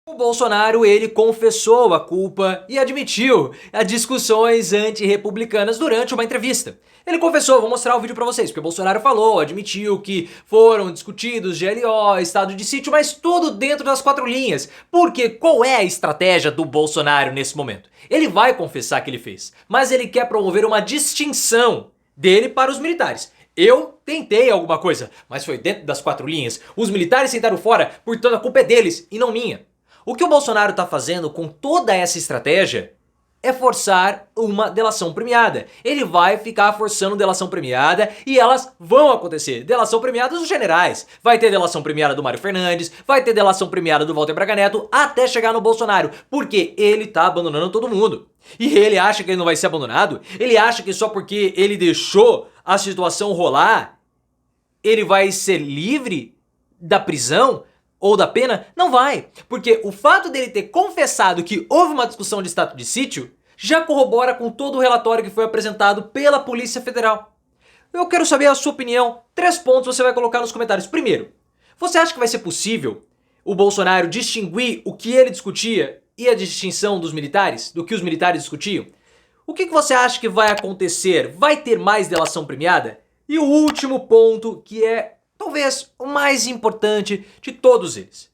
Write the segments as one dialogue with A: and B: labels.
A: O Bolsonaro, ele confessou a culpa e admitiu as discussões antirrepublicanas durante uma entrevista. Ele confessou, vou mostrar o vídeo pra vocês, porque o Bolsonaro falou, admitiu que foram discutidos GLO, estado de sítio, mas tudo dentro das quatro linhas. Porque qual é a estratégia do Bolsonaro nesse momento? Ele vai confessar que ele fez, mas ele quer promover uma distinção dele para os militares. Eu tentei alguma coisa, mas foi dentro das quatro linhas. Os militares sentaram fora, portanto a culpa é deles e não minha. O que o Bolsonaro está fazendo com toda essa estratégia é forçar uma delação premiada. Ele vai ficar forçando delação premiada e elas vão acontecer. Delação premiada dos generais. Vai ter delação premiada do Mário Fernandes, vai ter delação premiada do Walter Braga Neto, até chegar no Bolsonaro. Porque ele tá abandonando todo mundo. E ele acha que ele não vai ser abandonado? Ele acha que só porque ele deixou a situação rolar, ele vai ser livre da prisão? Ou da pena? Não vai, porque o fato dele ter confessado que houve uma discussão de estado de sítio já corrobora com todo o relatório que foi apresentado pela Polícia Federal. Eu quero saber a sua opinião. 3 pontos você vai colocar nos comentários. Primeiro, você acha que vai ser possível o Bolsonaro distinguir o que ele discutia e a distinção dos militares, do que os militares discutiam? O que você acha que vai acontecer? Vai ter mais delação premiada? E o último ponto, que é talvez o mais importante de todos eles.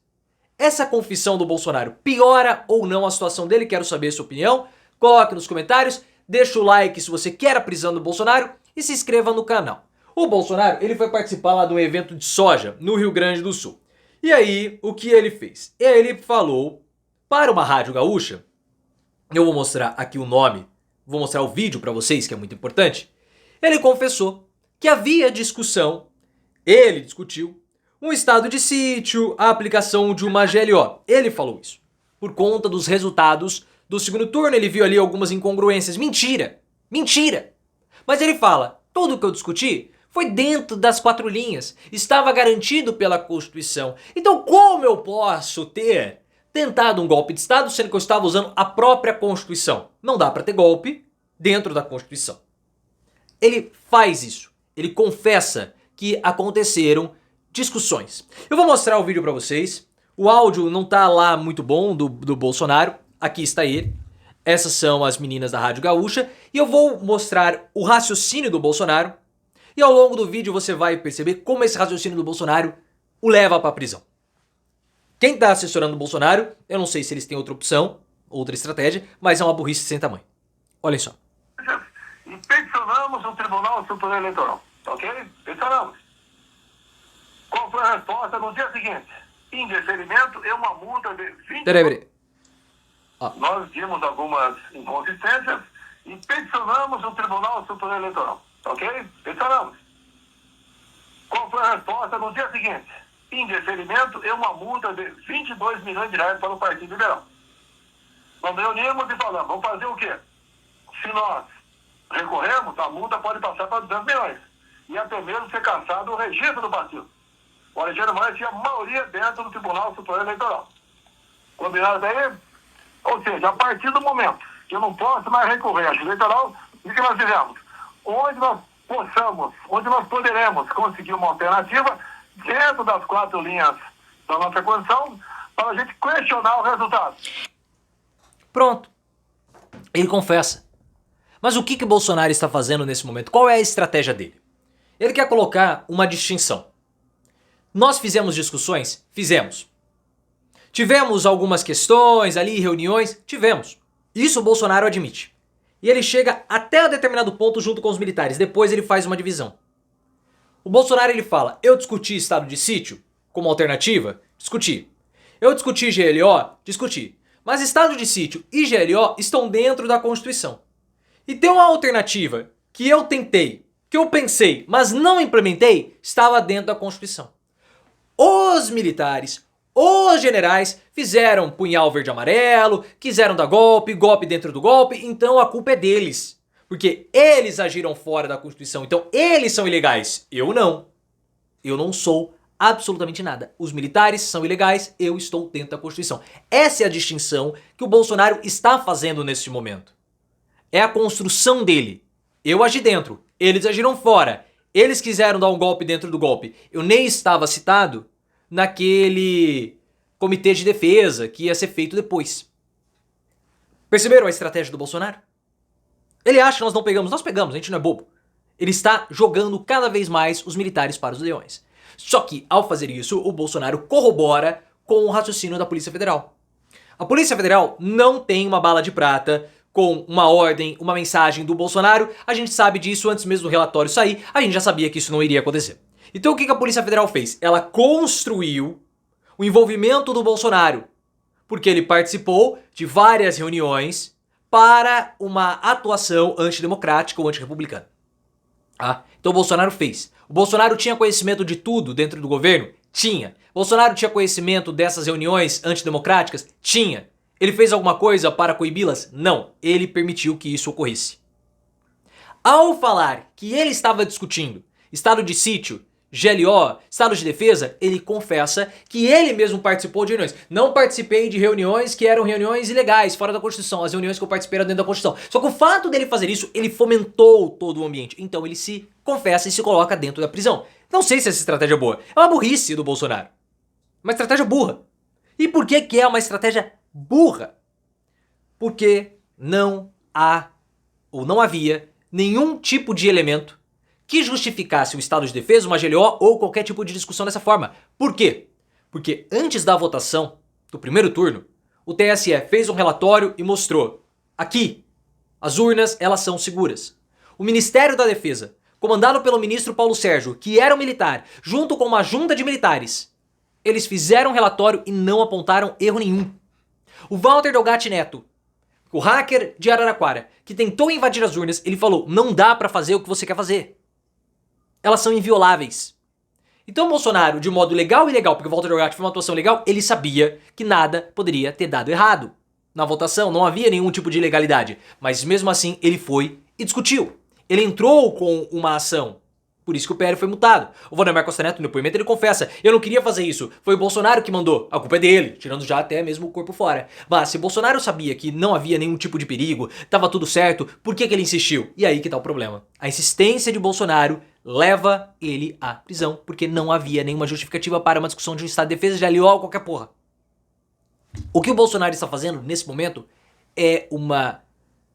A: Essa confissão do Bolsonaro piora ou não a situação dele? Quero saber a sua opinião. Coloque nos comentários, deixa o like se você quer a prisão do Bolsonaro e se inscreva no canal. O Bolsonaro, ele foi participar lá de um evento de soja no Rio Grande do Sul. E aí, o que ele fez? Ele falou para uma rádio gaúcha, eu vou mostrar aqui o nome, vou mostrar o vídeo para vocês que é muito importante. Ele confessou que havia discussão. Ele discutiu um estado de sítio, a aplicação de uma GLO. Ele falou isso. Por conta dos resultados do segundo turno, ele viu ali algumas incongruências. Mentira! Mentira! Mas ele fala, tudo que eu discuti foi dentro das quatro linhas. Estava garantido pela Constituição. Então como eu posso ter tentado um golpe de Estado sendo que eu estava usando a própria Constituição? Não dá para ter golpe dentro da Constituição. Ele faz isso. Ele confessa que aconteceram discussões. Eu vou mostrar o vídeo para vocês. O áudio não tá lá muito bom do Bolsonaro. Aqui está ele. Essas são as meninas da Rádio Gaúcha. E eu vou mostrar o raciocínio do Bolsonaro. E ao longo do vídeo você vai perceber como esse raciocínio do Bolsonaro o leva para a prisão. Quem está assessorando o Bolsonaro, eu não sei se eles têm outra opção, outra estratégia, mas é uma burrice sem tamanho. Olhem só.
B: E peticionamos o Tribunal Superior Eleitoral. Ok? Peticionamos. Qual foi a resposta no dia seguinte? Indeferimento e uma multa de 20...
A: Peraí.
B: Nós vimos algumas inconsistências e peticionamos o Tribunal Superior Eleitoral. Ok? Peticionamos. Qual foi a resposta no dia seguinte? Indeferimento e uma multa de 22 milhões de reais para o Partido Liberal. Nós reunimos e falamos, vamos fazer o quê? Se nós recorremos, a multa pode passar para 200 milhões. E até mesmo ser cassado o registro do partido. O Alexandre de Moraes tinha maioria dentro do Tribunal Superior Eleitoral. Combinado daí? Ou seja, a partir do momento que eu não posso mais recorrer à eleitoral, o que nós fizemos? Onde nós possamos, onde nós poderemos conseguir uma alternativa dentro das quatro linhas da nossa Constituição para a gente questionar o resultado.
A: Pronto. Ele confessa. Mas o que o Bolsonaro está fazendo nesse momento? Qual é a estratégia dele? Ele quer colocar uma distinção. Nós fizemos discussões? Fizemos. Tivemos algumas questões ali, reuniões? Tivemos. Isso o Bolsonaro admite. E ele chega até um determinado ponto junto com os militares. Depois ele faz uma divisão. O Bolsonaro ele fala, eu discuti estado de sítio como alternativa? Discuti. Eu discuti GLO? Discuti. Mas estado de sítio e GLO estão dentro da Constituição. E tem uma alternativa que eu tentei, que eu pensei, mas não implementei, estava dentro da Constituição. Os militares, os generais fizeram punhal verde e amarelo, quiseram dar golpe, golpe dentro do golpe, então a culpa é deles. Porque eles agiram fora da Constituição, então eles são ilegais. Eu não. Eu não sou absolutamente nada. Os militares são ilegais, eu estou dentro da Constituição. Essa é a distinção que o Bolsonaro está fazendo neste momento. É a construção dele. Eu agi dentro, eles agiram fora. Eles quiseram dar um golpe dentro do golpe. Eu nem estava citado naquele comitê de defesa que ia ser feito depois. Perceberam a estratégia do Bolsonaro? Ele acha que nós não pegamos. Nós pegamos, a gente não é bobo. Ele está jogando cada vez mais os militares para os leões. Só que, ao fazer isso, o Bolsonaro corrobora com o raciocínio da Polícia Federal. A Polícia Federal não tem uma bala de prata com uma ordem, uma mensagem do Bolsonaro. A gente sabe disso antes mesmo do relatório sair. A gente já sabia que isso não iria acontecer. Então o que a Polícia Federal fez? Ela construiu o envolvimento do Bolsonaro, porque ele participou de várias reuniões para uma atuação antidemocrática ou antirrepublicana. Então o Bolsonaro fez. O Bolsonaro tinha conhecimento de tudo dentro do governo? Tinha. O Bolsonaro tinha conhecimento dessas reuniões antidemocráticas? Tinha. Ele fez alguma coisa para coibi-las? Não. Ele permitiu que isso ocorresse. Ao falar que ele estava discutindo estado de sítio, GLO, estado de defesa, ele confessa que ele mesmo participou de reuniões. Não participei de reuniões que eram reuniões ilegais, fora da Constituição. As reuniões que eu participei eram dentro da Constituição. Só que o fato dele fazer isso, ele fomentou todo o ambiente. Então ele se confessa e se coloca dentro da prisão. Não sei se essa estratégia é boa. É uma burrice do Bolsonaro. Uma estratégia burra. E por que é uma estratégia burra? Porque não há ou não havia nenhum tipo de elemento que justificasse o estado de defesa, uma GLO ou qualquer tipo de discussão dessa forma. Por quê? Porque antes da votação do primeiro turno, o TSE fez um relatório e mostrou: aqui, as urnas, elas são seguras. O Ministério da Defesa, comandado pelo ministro Paulo Sérgio, que era um militar, junto com uma junta de militares, eles fizeram um relatório e não apontaram erro nenhum. O Walter Delgatti Neto, o hacker de Araraquara, que tentou invadir as urnas, ele falou: não dá pra fazer o que você quer fazer. Elas são invioláveis. Então o Bolsonaro, de modo legal e ilegal, porque o Walter Delgatti foi uma atuação legal, ele sabia que nada poderia ter dado errado. Na votação não havia nenhum tipo de ilegalidade, mas mesmo assim ele foi e discutiu. Ele entrou com uma ação. Por isso que o PL foi multado. O Valdemar Costa Neto, no depoimento, ele confessa: eu não queria fazer isso, foi o Bolsonaro que mandou. A culpa é dele, tirando já até mesmo o corpo fora. Mas se o Bolsonaro sabia que não havia nenhum tipo de perigo, tava tudo certo, por que ele insistiu? E aí que tá o problema. A insistência de Bolsonaro leva ele à prisão, porque não havia nenhuma justificativa para uma discussão de um estado de defesa, de LO ou qualquer porra. O que o Bolsonaro está fazendo nesse momento é uma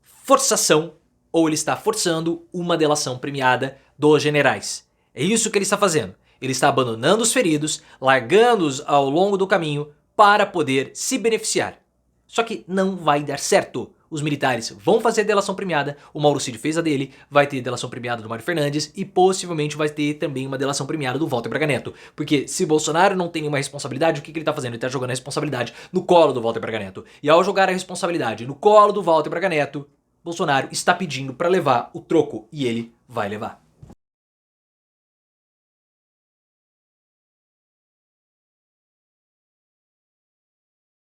A: forçação, ou ele está forçando uma delação premiada dos generais. É isso que ele está fazendo. Ele está abandonando os feridos, largando-os ao longo do caminho para poder se beneficiar. Só que não vai dar certo. Os militares vão fazer delação premiada, o Mauro Cid fez a dele, vai ter delação premiada do Mário Fernandes e possivelmente vai ter também uma delação premiada do Walter Braga Neto. Porque se Bolsonaro não tem nenhuma responsabilidade, o que ele está fazendo? Ele está jogando a responsabilidade no colo do Walter Braga Neto. E ao jogar a responsabilidade no colo do Walter Braga Neto, Bolsonaro está pedindo para levar o troco e ele vai levar.